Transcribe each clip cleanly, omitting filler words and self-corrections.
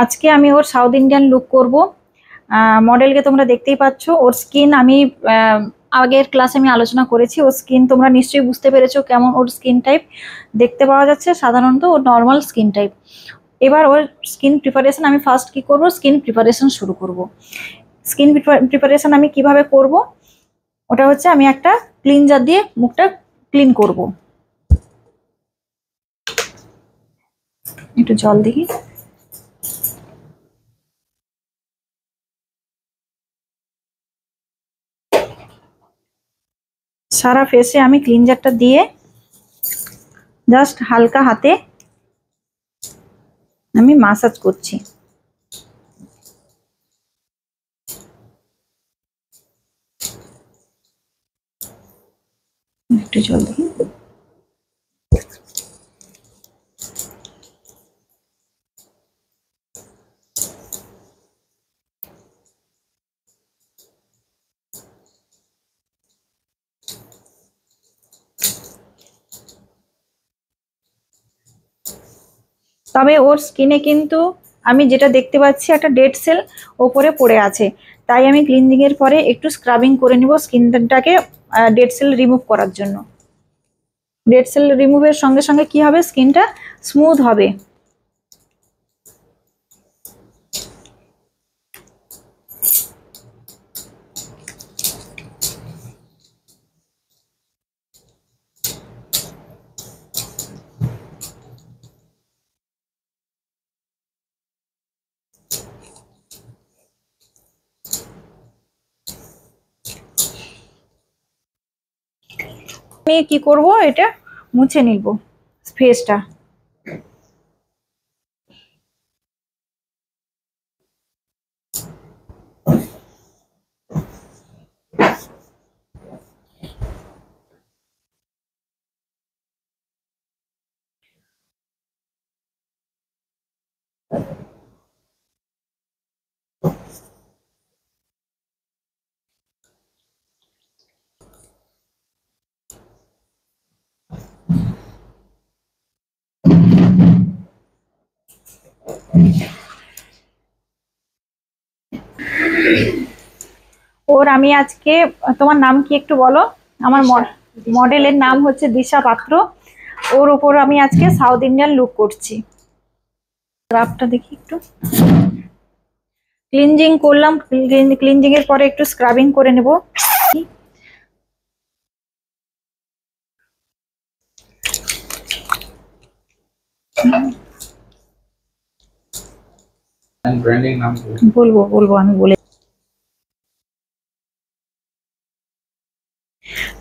আজকে আমি ওর south Indian look করব। মডেলকে তোমরা দেখতেই পাচ্ছ, ওর স্কিন আমি আগের ক্লাসে আমি আলোচনা করেছি। ওর স্কিন তোমরা নিশ্চয়ই বুঝতে পেরেছো কেমন ওর স্কিন টাইপ দেখতে পাওয়া যাচ্ছে। সাধারণত ওর নর্মাল স্কিন টাইপ। এবার ওর স্কিন প্রিপারেশন আমি ফার্স্ট কি করব, স্কিন প্রিপারেশন শুরু করব। স্কিন প্রিপারেশন আমি কিভাবে করব, ওটা হচ্ছে আমি একটা ক্লিনজার দিয়ে মুখটা ক্লিন করব। একটু জল দেখি। সারা ফেসে আমি ক্লিনজারটা দিয়ে জাস্ট হালকা হাতে আমি মাসাজ করছি। একটু জল দেখি। তবে ওর স্কিনে কিন্তু আমি যেটা দেখতে পাচ্ছি একটা ডেড সেল ওপরে পড়ে আছে, তাই আমি ক্লিনজিং এর পরে একটু স্ক্রাবিং করে নিব স্কিনটাকে ডেড সেল রিমুভ করার জন্য। ডেড সেল রিমুভের সঙ্গে সঙ্গে কি হবে, স্কিনটা স্মুথ হবে। আমি কি করব, এটা মুছে নিব ফেসটা। ওর আমি আজকে, তোমার নাম কি একটু বলো? আমার মডেলের নাম হচ্ছে দিশা পাত্র। ওর উপর আমি আজকে সাউথ ইন্ডিয়ান লুক করছি। স্ক্রাবটা দেখি একটু। ক্লিনজিং করলাম, ক্লিনজিং এর পরে একটু স্ক্রাবিং করে নেব। বলবো বলবো আমি বলে।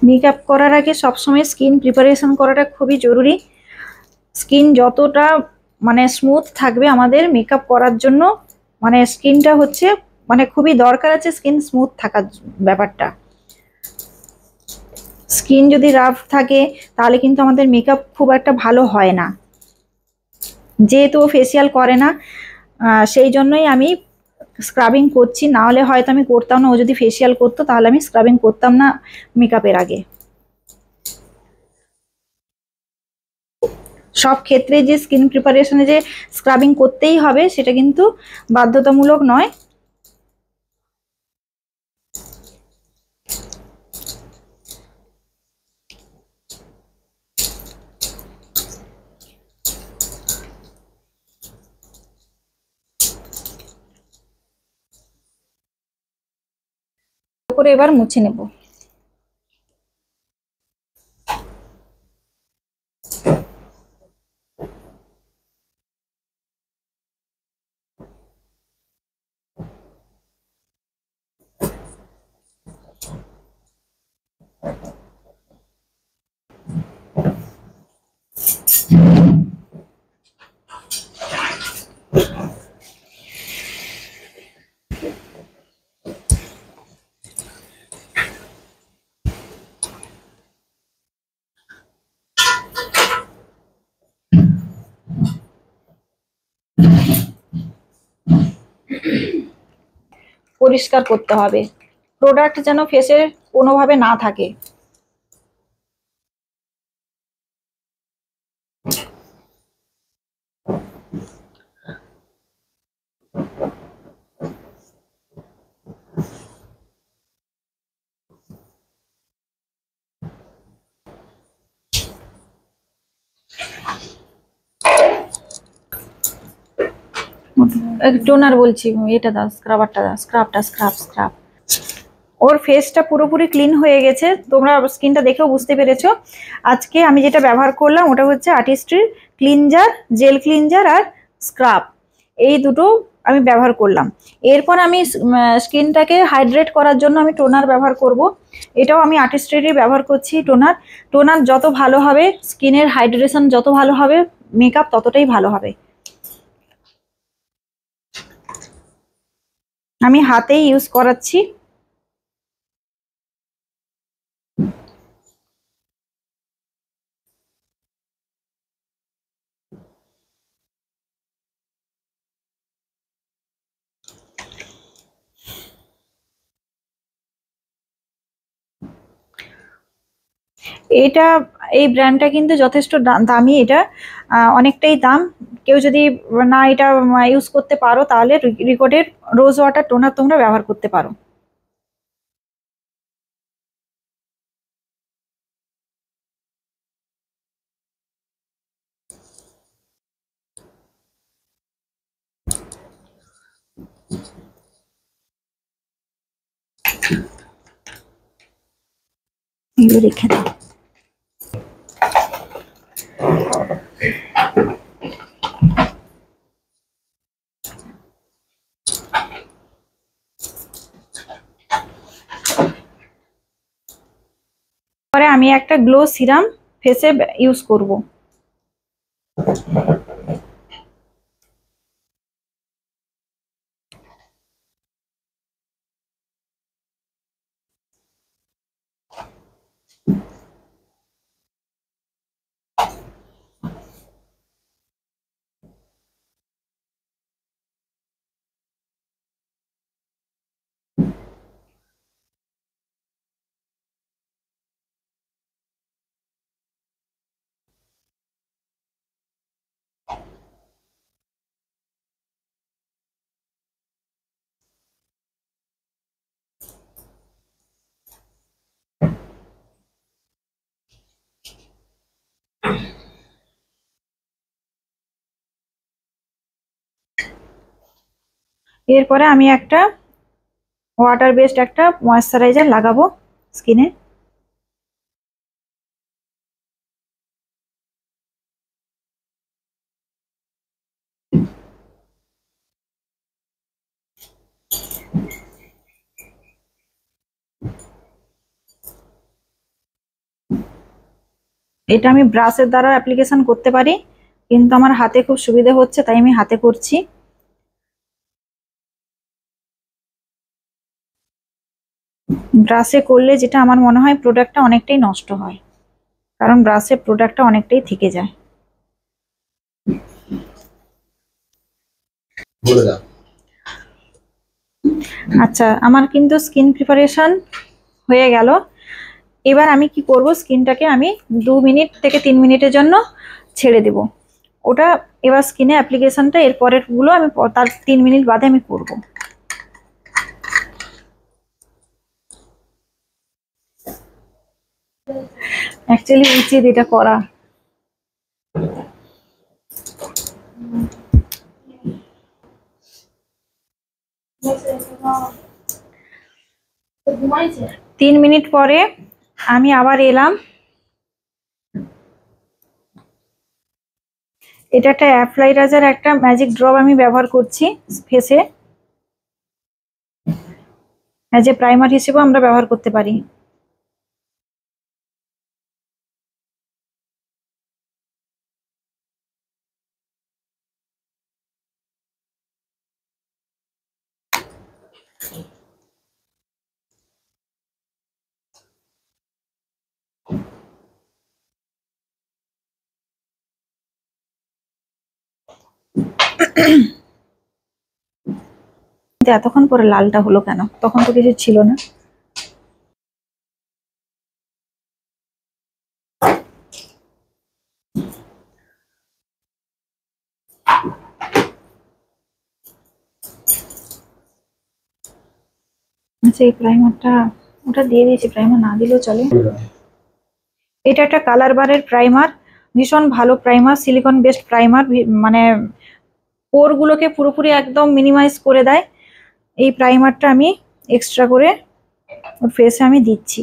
মেকআপ করার আগে সবসময় স্কিন প্রিপারেশন করাটা খুবই জরুরি। স্কিন যতটা মানে স্মুথ থাকবে আমাদের মেকআপ করার জন্য, মানে স্কিনটা হচ্ছে মানে খুবই দরকার আছে স্কিন স্মুথ থাকার ব্যাপারটা। স্কিন যদি রাফ থাকে তাহলে কিন্তু আমাদের মেকআপ খুব একটা ভালো হয় না। যেহেতু ফেসিয়াল করে না, সেই জন্যই আমি স্ক্রাবিং করছি, না হলে হয়তো আমি করতাম না। ও যদি ফেসিয়াল করতো তাহলে আমি স্ক্রাবিং করতাম না মেকআপের আগে। সব ক্ষেত্রে যে স্কিন প্রিপারেশনে যে স্ক্রাবিং করতেই হবে সেটা কিন্তু বাধ্যতামূলক নয়। করে এবার মুছে নেব। পরিষ্কার করতে হবে, প্রোডাক্ট যেন ফেসে কোনোভাবে না থাকে। টোনার বলছি, এটা দাও, স্ক্রাবারটা দাও, স্ক্রাব। ওর ফেসটা পুরোপুরি ক্লিন হয়ে গেছে, তোমরা স্কিনটা দেখেও বুঝতে পেরেছো। আজকে আমি যেটা ব্যবহার করলাম ওটা হচ্ছে আর্টিস্ট্রির ক্লিনজার, জেল ক্লিনজার আর স্ক্রাব, এই দুটো আমি ব্যবহার করলাম। এরপর আমি স্কিনটাকে হাইড্রেট করার জন্য আমি টোনার ব্যবহার করব। এটাও আমি আর্টিস্ট্রিরই ব্যবহার করছি টোনার। টোনার যত ভালো হবে, স্কিনের হাইড্রেশন যত ভালো হবে, মেকআপ ততটাই ভালো হবে। আমি হাতেই ইউজ করাচ্ছি। এটা, এই ব্র্যান্ডটা কিন্তু যথেষ্ট দামি, এটা অনেকটাই দাম। কেউ যদি না এটা ইউজ করতে পারো তাহলে রিকোডের রোজ ওয়াটার টোনার তোমরা ব্যবহার করতে পারো। এগুলো রেখে দাও। পরে আমি একটা গ্লো সিরাম ফেসে ইউজ করব। এরপরে আমি একটা ওয়াটার বেসড একটা ময়েশ্চারাইজার লাগাবো স্কিনে। এটা আমি ব্রাশের দ্বারা অ্যাপ্লিকেশন করতে পারি, কিন্তু আমার হাতে খুব সুবিধা হচ্ছে তাই আমি হাতে করছি। ব্রাশে করলে যেটা আমার মনে হয় প্রোডাক্টটা অনেকটাই নষ্ট হয়, কারণ ব্রাশে প্রোডাক্টটা অনেকটাই থেকে যায়। আচ্ছা, আমার কিন্তু স্কিন প্রিপারেশন হয়ে গেল। এবার আমি কি করব, স্কিনটাকে আমি 2 মিনিট থেকে 3 মিনিটের জন্য ছেড়ে দেব। ওটা এবার স্কিনে অ্যাপ্লিকেশনটা এর পরের গুলো আমি তার 3 মিনিট বাদে আমি করব। অ্যাকচুয়ালি উচিত এটা করা। ঘুমাইছে 3 মিনিট পরে আমি আবার এলাম। এটা একটা অ্যাপ্লাইরাজার, একটা ম্যাজিক ড্রপ আমি ব্যবহার করছি ফেসে, অ্যাজ এ প্রাইমার হিসেবেও আমরা ব্যবহার করতে পারি। এতক্ষণ পরে লালটা হলো কেন? তখন তো কিছু ছিল না। আচ্ছা, এই প্রাইমারটা ওটা দিয়ে দিয়েছি, প্রাইমার না দিলেও চলে। এটা একটা কালার বারের প্রাইমার, ভীষণ ভালো প্রাইমার, সিলিকন বেসড প্রাইমার, মানে পোরগুলোকে পুরোপুরি একদম মিনিমাইজ করে দেয়। এই প্রাইমারটা আমি এক্সট্রা করে ওর ফেসে আমি দিচ্ছি।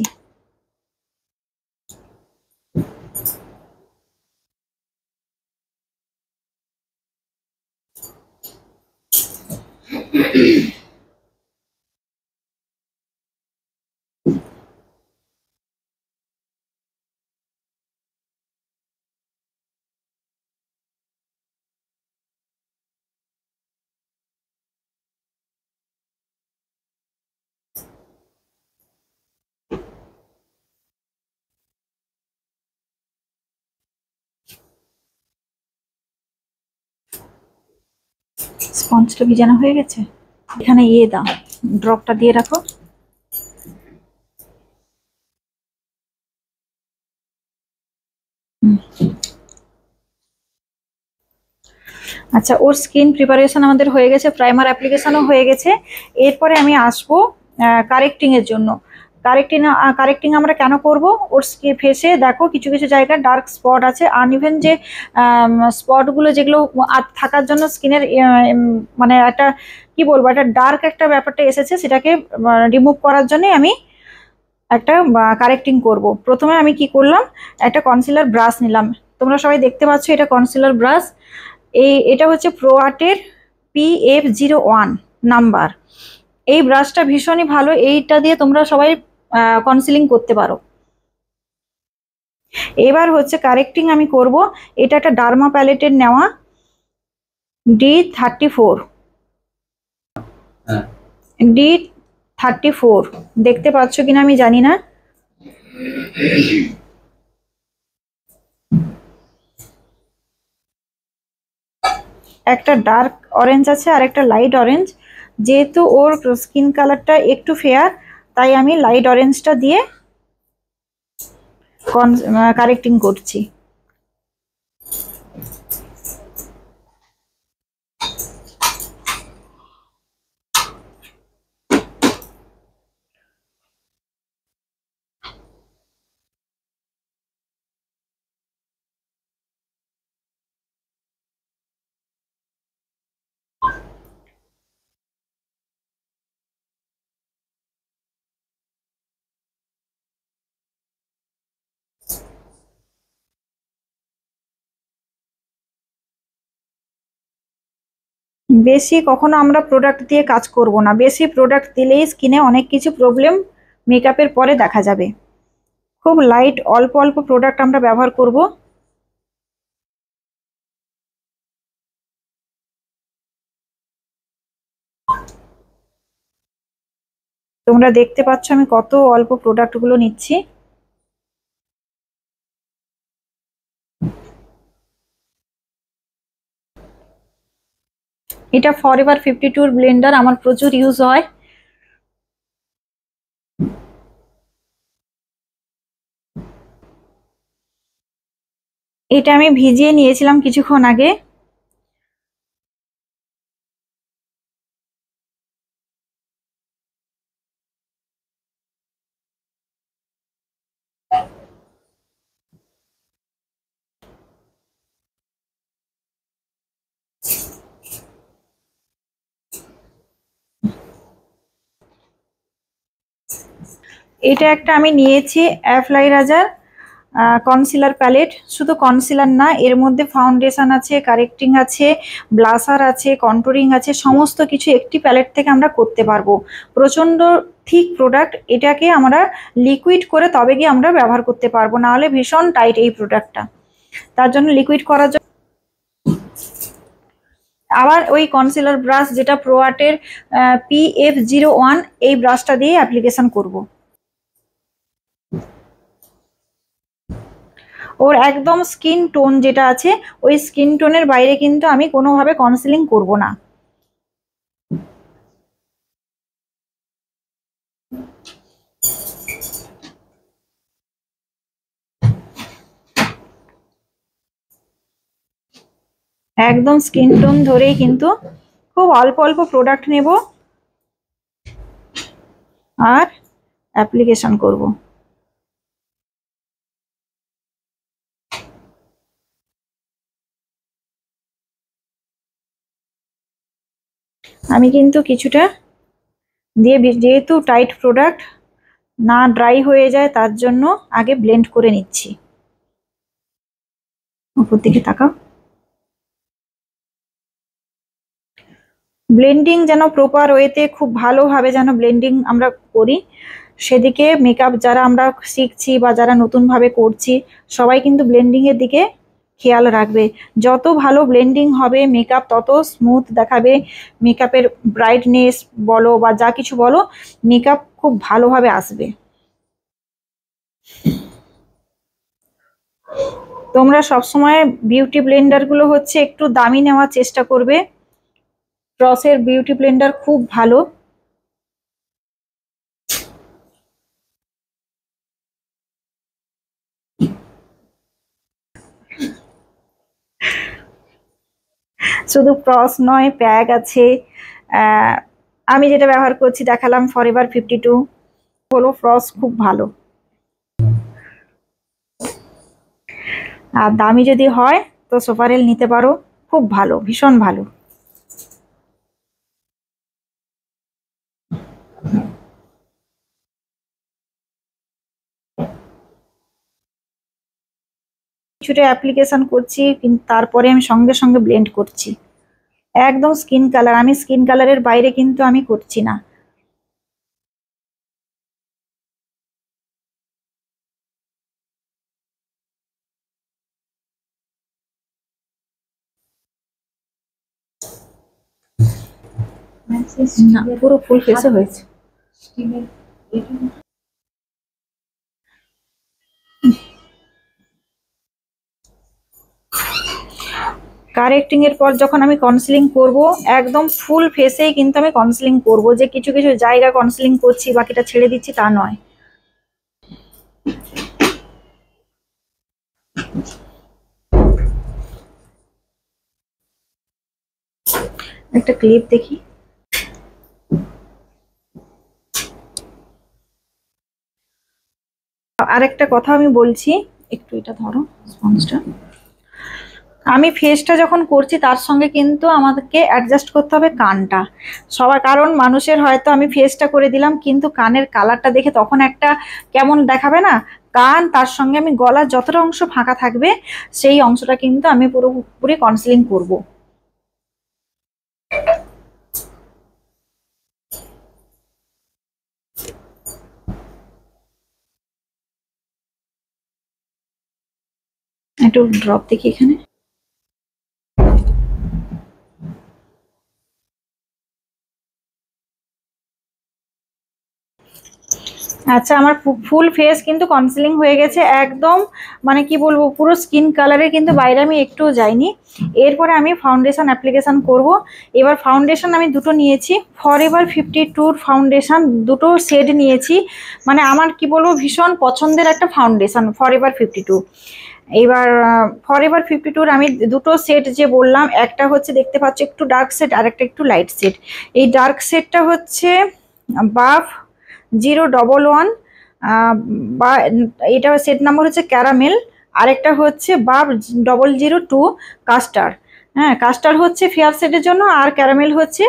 স্পঞ্জটা ভিজানো হয়ে গেছে, এখানে দাও, ড্রপটা দিয়ে রাখো। আচ্ছা, ওর স্কিন প্রিপারেশন আমাদের হয়ে গেছে, প্রাইমার অ্যাপ্লিকেশনও হয়ে গেছে। এরপরে আমি আসবো কারেক্টিং এর জন্য। কারেক্টিং আমরা কেন করব? ওর ফেসে দেখো কিছু কিছু জায়গায় ডার্ক স্পট আছে, আনইভেন যে স্পটগুলো যেগুলো থাকার জন্য স্কিনের মানে একটা কি বলবো, একটা ডার্ক একটা ব্যাপারটা এসেছে, সেটাকে রিমুভ করার জন্য আমি একটা কারেক্টিং করব। প্রথমে আমি কি করলাম, একটা কনসিলার ব্রাশ নিলাম। তোমরা সবাই দেখতে পাচ্ছ এটা কনসিলার ব্রাশ। এটা হচ্ছে প্রো আর্টের PF01 নাম্বার। এই ব্রাশটা ভীষণই ভালো, এইটা দিয়ে তোমরা সবাই কনসিলিং করতে পারো। এবার হচ্ছে কারেক্টিং আমি করব, এটা একটা ডার্মা প্যালেটের নেওয়া D34। D34 দেখতে পাচ্ছ কিনা আমি জানি না। একটা ডার্ক অরেঞ্জ আছে আর একটা লাইট অরেঞ্জ। যেহেতু ওর স্কিন কালারটা একটু ফেয়ার, তাই আমি লাইট অরেঞ্জটা দিয়ে কারেক্টিং করছি। বেশি কখনো আমরা প্রোডাক্ট দিয়ে কাজ করব না, বেশি প্রোডাক্ট দিলেই স্কিনে অনেক কিছু প্রবলেম মেকআপের পরে দেখা যাবে। খুব লাইট অল্প অল্প প্রোডাক্ট আমরা ব্যবহার করব। তোমরা দেখতে পাচ্ছ আমি কত অল্প প্রোডাক্ট গুলো নিচ্ছি। এটা ফরএভার 52 ব্লেন্ডার আমার প্রচুর ইউজ হয়। এটা আমি ভিজিয়ে নিয়েছিলাম কিছুক্ষণ আগে। এটা একটা আমি নিয়েছি অ্যাফ্লাইরাজার কনসিলার প্যালেট। শুধু কনসিলার না, এর মধ্যে ফাউন্ডেশন আছে, কারেক্টিং আছে, ব্লাসার আছে, কন্টুরিং আছে, সমস্ত কিছু একটি প্যালেট থেকে আমরা করতে পারবো। প্রচন্ড থিক প্রোডাক্ট, এটাকে আমরা লিকুইড করে তবে গিয়ে আমরা ব্যবহার করতে পারবো, না হলে ভীষণ টাইট এই প্রোডাক্টটা। তার জন্য লিকুইড করার জন্য আবার ওই কনসিলার ব্রাশ, যেটা প্রো আর্টের PF01, এই ব্রাশটা দিয়ে অ্যাপ্লিকেশন করব। ওর একদম স্কিন টোন যেটা আছে, ওই স্কিন টোনের বাইরে কিন্তু আমি কোনোভাবে কনসিলিং করব না। একদম স্কিন টোন ধরেই কিন্তু খুব অল্প অল্প প্রোডাক্ট নেব আর অ্যাপ্লিকেশন করব। আমি কিন্তু কিছুটা দিয়ে, যেহেতু টাইট প্রোডাক্ট না ড্রাই হয়ে যায় তার জন্য আগে ব্লেন্ড করে নিচ্ছি। উপর দিকে তাকাও। ব্লেন্ডিং যেন প্রপার ওয়েতে খুব ভালোভাবে যেন ব্লেন্ডিং আমরা করি, সেদিকে মেকআপ যারা আমরা শিখছি বা যারা নতুনভাবে করছি সবাই কিন্তু ব্লেন্ডিং এর দিকে খেয়াল রাখবে। যত ভালো ব্লেন্ডিং হবে মেকআপ তত স্মুথ দেখাবে, মেকআপের ব্রাইটনেস বলো বা যা কিছু বলো, মেকআপ খুব ভালোভাবে আসবে। তোমরা সবসময় বিউটি ব্লেন্ডার গুলো হচ্ছে একটু দামি নেওয়ার চেষ্টা করবে। ক্রসের বিউটি ব্লেন্ডার খুব ভালো। শুধু ক্রস নয়, প্যাগ আছে। আমি যেটা ব্যবহার করছি দেখালাম, ফরএভার 52 হলো, ক্রস খুব ভালো। আর দামি যদি হয় তো সোপারেল নিতে পারো, খুব ভালো, ভীষণ ভালো। কিছুটা অ্যাপ্লিকেশন করছি কিন্তু তারপরে আমি সঙ্গে সঙ্গে ব্লেন্ড করছি। একদম স্কিন কালার, আমি স্কিন কালারের বাইরে কিন্তু আমি করছি না। না, পুরো ফুল ফেসে হয়েছে। কারেক্টিং এর পর যখন আমি কনসিলিং করব, একদম ফুল ফেসেই কিন্তু আমি কনসিলিং করব, যে কিছু কিছু জায়গা কনসিলিং করছি বাকিটা ছেড়ে দিচ্ছি তা নয়। একটা ক্লিপ দেখি। আরেকটা কথা আমি বলছি, একটু এটা ধরো স্পঞ্জটা। আমি ফেসটা যখন করছি তার সঙ্গে কিন্তু আমাদেরকে অ্যাডজাস্ট করতে হবে কানটা সবার, কারণ মানুষের হয়তো আমি ফেসটা করে দিলাম কিন্তু কানের কালারটা দেখে তখন একটা কেমন দেখাবে না। কান তার সঙ্গে আমি গলার যতটা অংশ ফাঁকা থাকবে সেই অংশটা কিন্তু আমি পুরোপুরি কনসিলিং করব। একটু ড্রপ দেখি এখানে। আচ্ছা, আমার ফুল ফেস কিন্তু কনসিলিং হয়ে গেছে একদম, মানে কি বলবো, পুরো স্কিন কালারে কিন্তু বাইরে আমি একটুও যাইনি। এরপরে আমি ফাউন্ডেশন অ্যাপ্লিকেশন করব। এবার ফাউন্ডেশন আমি দুটো নিয়েছি, ফরএভার 52 ফাউন্ডেশন, দুটো শেড নিয়েছি। মানে আমার কি বলবো, ভীষণ পছন্দের একটা ফাউন্ডেশন ফরএভার 52। এবার ফরএভার 52-র আমি দুটো সেট যে বললাম, একটা হচ্ছে দেখতে পাচ্ছ একটু ডার্ক সেট আর একটা একটু লাইট সেট। এই ডার্ক সেটটা হচ্ছে বাফ 011, বা এটা সেট নাম্বার হচ্ছে ক্যারামেল। আরেকটা হচ্ছে বাফ 002 কাস্টার। হ্যাঁ, কাস্টার হচ্ছে ফেয়ার শেডের জন্য আর ক্যারামেল হচ্ছে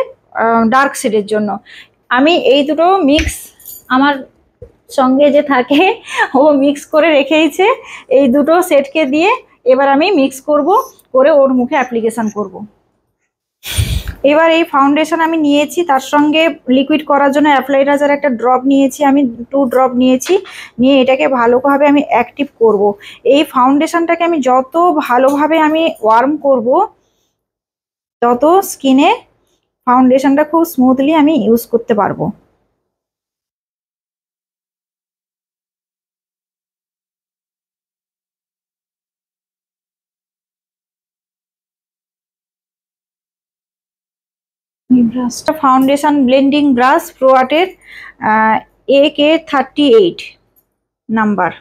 ডার্ক শেডের জন্য। আমি এই দুটো মিক্স, আমার সঙ্গে যে থাকে ও মিক্স করে রেখেইছে, এই দুটো সেটকে দিয়ে এবার আমি মিক্স করব, করে ওর মুখে অ্যাপ্লিকেশন করব। এবার এই ফাউন্ডেশন আমি নিয়েছি, তার সঙ্গে লিকুইড করার জন্য অ্যাপ্লাইরাজার একটা ড্রপ নিয়েছি, আমি 2 ড্রপ নিয়েছি, নিয়ে এটাকে ভালোভাবে আমি অ্যাক্টিভ করব। এই ফাউন্ডেশনটাকে আমি যত ভালোভাবে আমি ওয়ার্ম করব, তত স্কিনে ফাউন্ডেশনটা খুব স্মুথলি আমি ইউজ করতে পারবো। এই ব্রাশটা ফাউন্ডেশন ব্লেন্ডিং ব্রাশ প্রো আর্টের AK38 নাম্বার।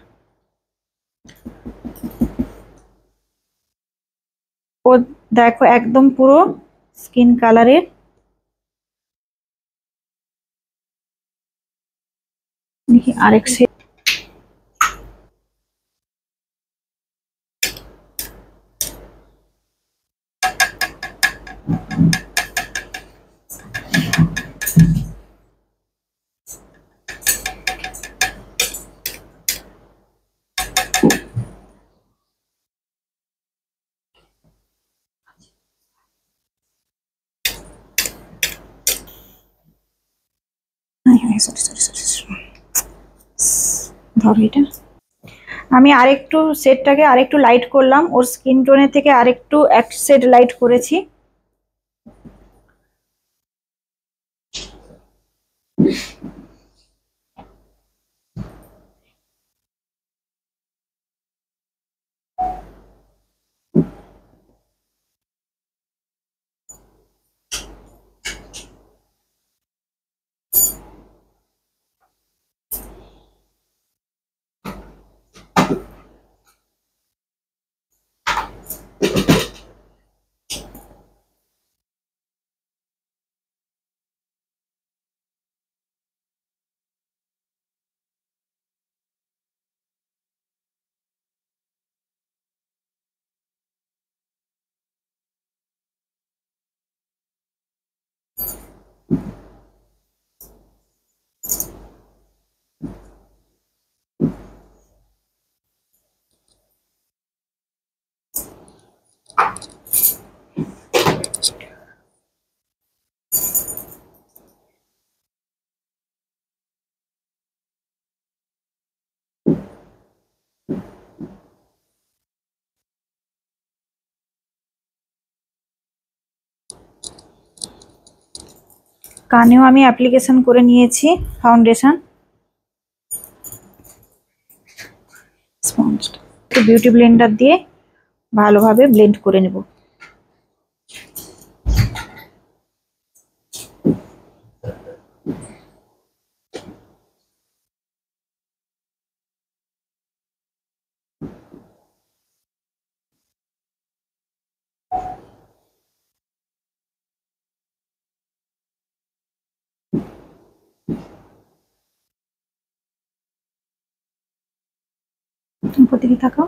ও দেখো একদম পুরো স্কিন কালারের। দেখি আরেক সেট। সরি সরি সরি, ধরো এটা। আমি আরেকটু শেডটাকে আরেকটু লাইট করলাম, ওর স্কিন টোনের থেকে আরেকটু এক শেড লাইট করেছি। কানেও আমি অ্যাপ্লিকেশন করে নিয়েছি ফাউন্ডেশন। স্পঞ্জ বিউটি ব্লেন্ডার দিয়ে ভালোভাবে ব্লেন্ড করে নেব। উপর দিকে তাকাও।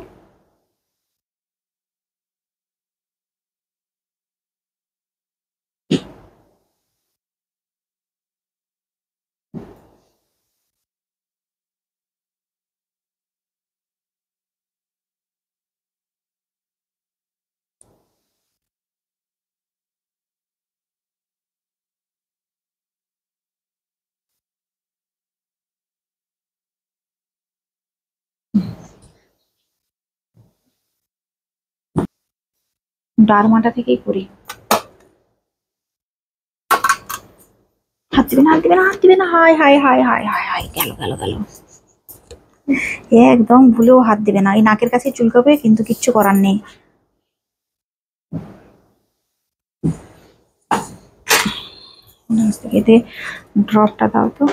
ডারমাটা থেকেই করি। হাত দিবে না, হাত দিবে না, হাত দিবে না। High high high high high high, গেল গেল গেল। একদম ভুলেও হাত দিবে না, এই নাকের কাছে চুলকাবে কিন্তু কিচ্ছু করার নেই। এতে ড্রপটা দাও তো।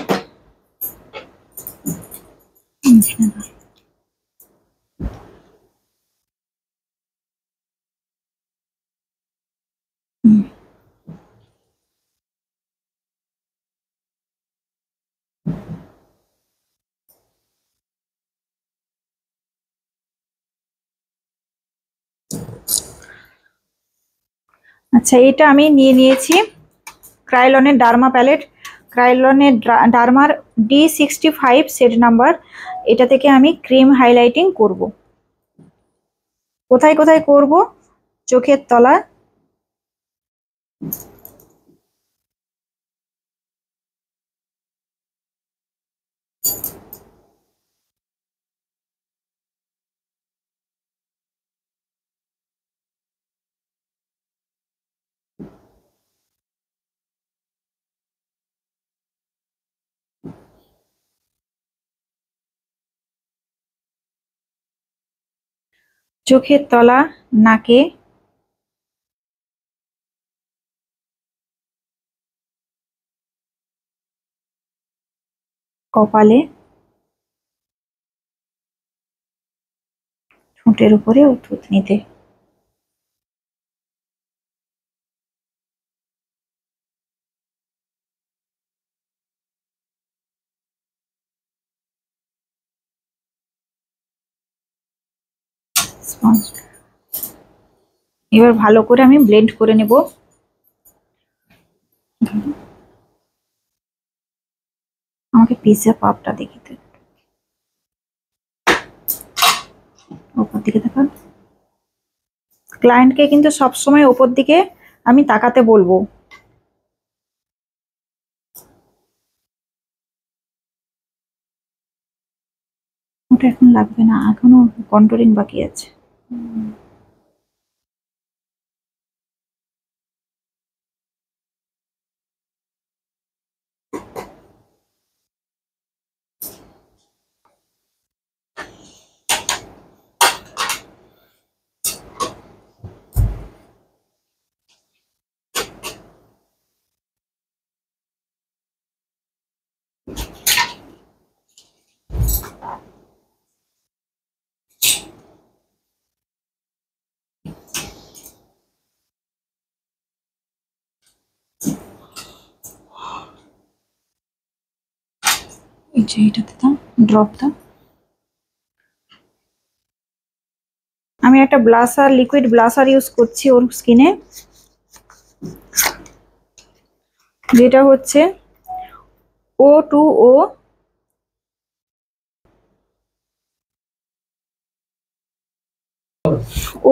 আচ্ছা, এটা আমি নিয়ে নিয়েছি ক্রাইলনের ডার্মা প্যালেট। ক্রাইলনের ডার্মার D65 সেট নাম্বার। এটা থেকে আমি ক্রিম হাইলাইটিং করব। কোথায় কোথায় করব? চোখের তলা, চোখের তলা, নাকে, কপালে, ঠোঁটের উপরে ও থুতনিতে। এবার ভালো করে আমি ব্লেন্ড করে নেব। আমাকে পিৎজা পাপটা দেখিতে, উপর দিকে তাকান। ক্লায়েন্টকে কিন্তু সবসময় উপর দিকে আমি তাকাতে বলবো। ওটা এখন লাগবে না, এখনো কন্ট্রোলিং বাকি আছে। এইটাতে দাও, ড্রপ দাও। আমি একটা ব্লাসার, লিকুইড ব্লাসার ইউজ করছি ওর স্কিনে, যেটা হচ্ছে O2O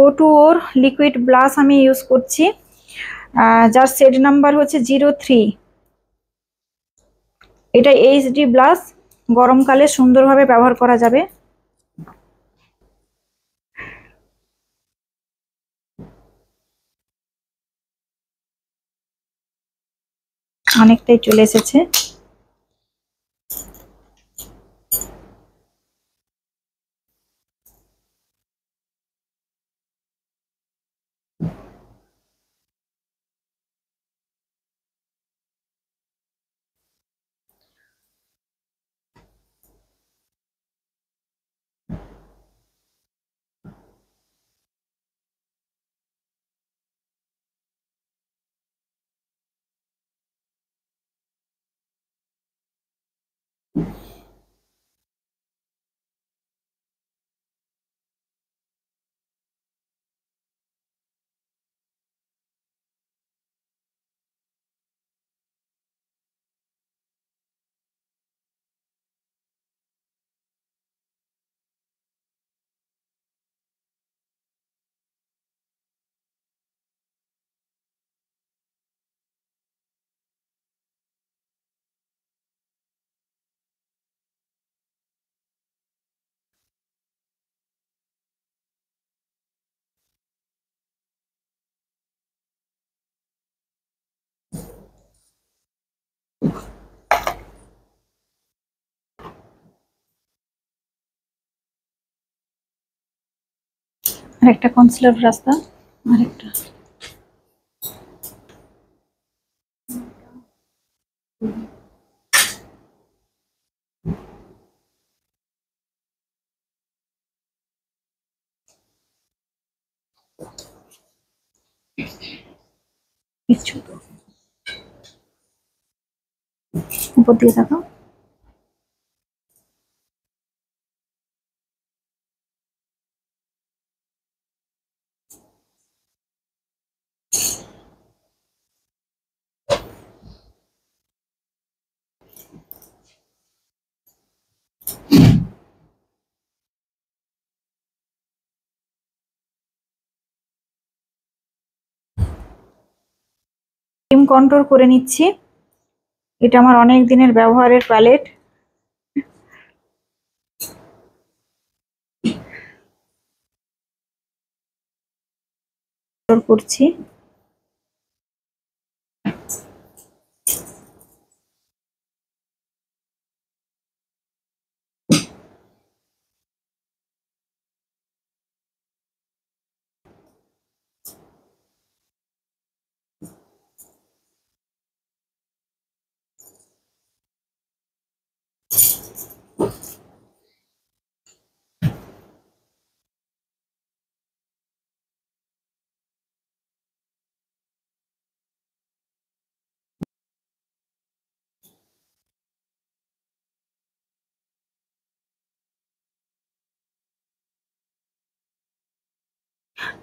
O2O লিকুইড ব্লাশ আমি ইউজ করছি, যার সেট নাম্বার হচ্ছে 03। এটা এইচডি ব্লাশ, গরমকালে সুন্দরভাবে ব্যবহার করা যাবে। অনেকটাই চলে এসেছে। আরেকটা কনসিলার ব্রাশ দাও, আরেকটা। কিচ্ছু তো উপর দিয়ে দেখাও। ক্রিম কন্ট্রোল করে নিচ্ছি, এটা আমার অনেক দিনের ব্যবহারের প্যালেট। করছি।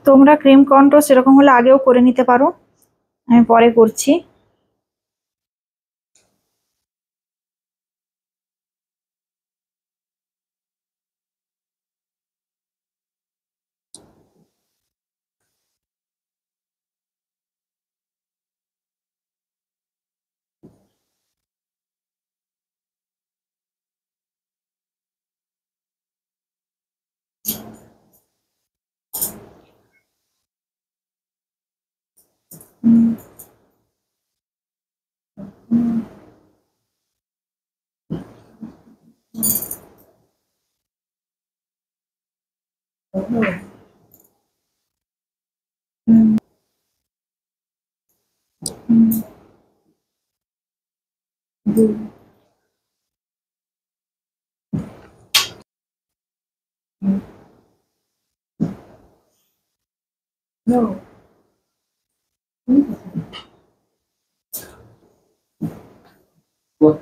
তোমরা ক্রিম কন্ট্রোল সেরকম হলে আগেও করে নিতে পারো, আমি পরে করছি। No. What?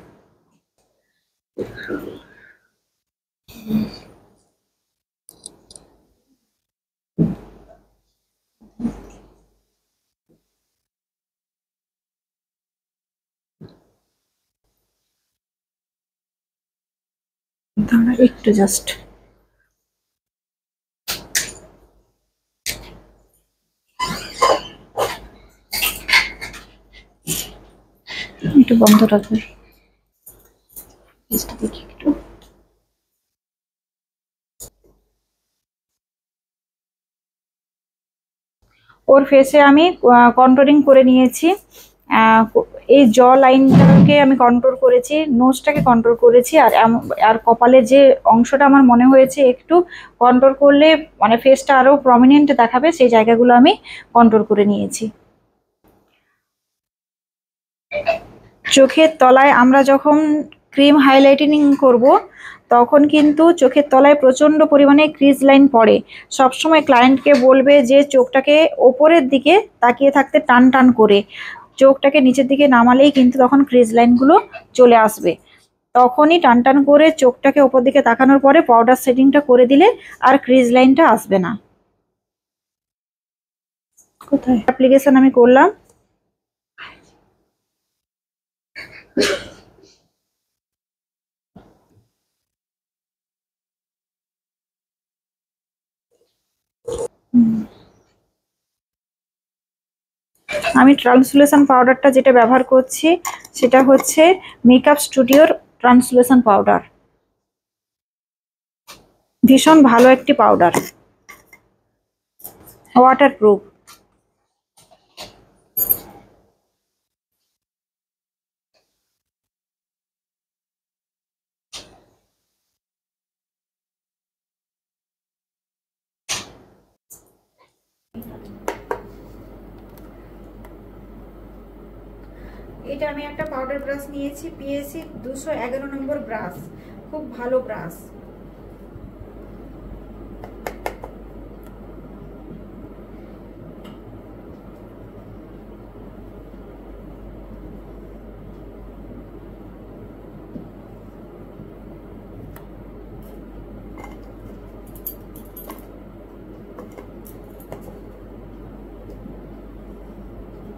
দাঁড়া একটু জাস্ট একটু বন্ধ রাখবে দেখি একটু। ওর ফেসে আমি কন্ট্রোলিং করে নিয়েছি। এই জ লাইনটাকে আমি কন্ট্রোল করেছি, নোজটাকে কন্ট্রোল করেছি, আর কপালের যে অংশটা আমার মনে হয়েছে একটু কন্ট্রোল করলে মানে ফেসটা আরো প্রমিনেন্ট দেখাবে, সেই জায়গাগুলো আমি কন্ট্রোল করে নিয়েছি। চোখের তলায় আমরা যখন ক্রিম হাইলাইটেনিং করব তখন কিন্তু চোখের তলায় প্রচণ্ড পরিমাণে ক্রিজ লাইন পড়ে। সবসময় ক্লায়েন্টকে বলবে যে চোখটাকে ওপরের দিকে তাকিয়ে থাকতে, টান টান করে। চোখটাকে নিচের দিকে নামালেই কিন্তু তখন ক্রিজ লাইনগুলো চলে আসবে। তখনই টান টান করে চোখটাকে ওপর দিকে তাকানোর পরে পাউডার সেটিংটা করে দিলে আর ক্রিজ লাইনটা আসবে না। কোথায় অ্যাপ্লিকেশন আমি করলাম, আমি ট্রান্সলুশন পাউডারটা যেটা ব্যবহার করছি সেটা হচ্ছে মেকআপ স্টুডিওর ট্রান্সলুশন পাউডার। ভীষণ ভালো একটি পাউডার, ওয়াটারপ্রুফ। এটা আমি একটা পাউডার ব্রাশ নিয়েছি, পিএসি 211 নম্বর ব্রাশ, খুব ভালো ব্রাশ।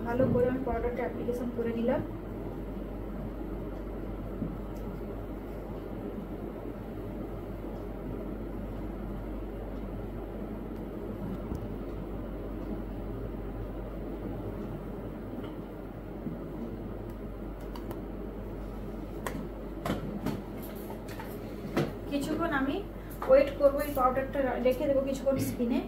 ভালো করে আমি পাউডারটা অ্যাপ্লিকেশন করে নিলাম। কিছুক্ষণ আমি ওয়েট করবো, এই পাউডারটা রেখে দেবো কিছুক্ষণ স্কিনে।